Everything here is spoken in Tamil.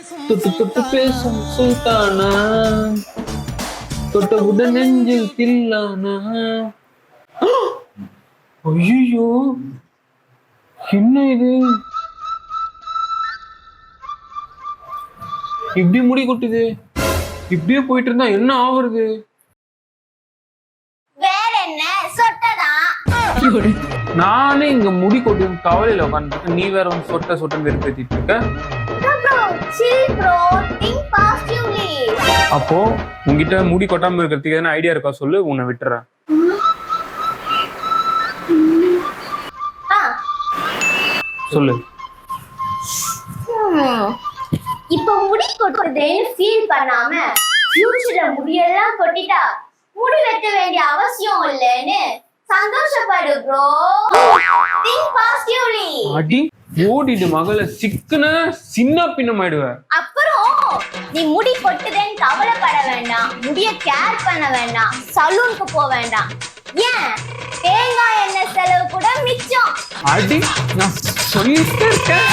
தொட்டு தொட்டு பேசும் சுல்தானா, தொட்டவுடன் நெஞ்சில் தில்லானா. ஐயோ, என்ன இது? இப்படி முடி கொட்டுது. இப்படியே போயிட்டு இருந்தா என்ன ஆகுறது? வேற என்ன சொட்டதான். நானே இங்க முடி கொட்டு கவலையில உட்காந்துட்டு நீ வேற வந்து சொட்ட சொட்டன்னு வெறுப்பேத்திட்டு இருக்க. அப்போ உங்ககிட்ட முடி கொட்டாம இருக்கிறதுக்கு எதனா ஐடியா இருக்கா சொல்லு, உன்னை விட்டுறேன். சொல்லு. இப்ப முடி கொட்டுறதுன்னு ஃபீல் பண்ணாம ஃபியூச்சர்ல முடியெல்லாம் கொட்டிட்டா முடி வெட்ட வேண்டிய அவசியம் இல்லைன்னு சந்தோஷப்படு ப்ரோ. Think positively. அடி ஓடிடு மகள, சிக்கன சின்ன பின்னமாயிடுவ. அப்புறம் நீ முடி கொட்டுதேன்னு கவலைப்பட வேண்டாம், முடிய கேர் பண்ண வேண்டாம், சலூனுக்கு போக வேண்டாம். ஏன் தேங்காய் எண்ணெய் செலவு கூட மிச்சம். அடி நான் சொல்லிட்டே இருக்கேன்.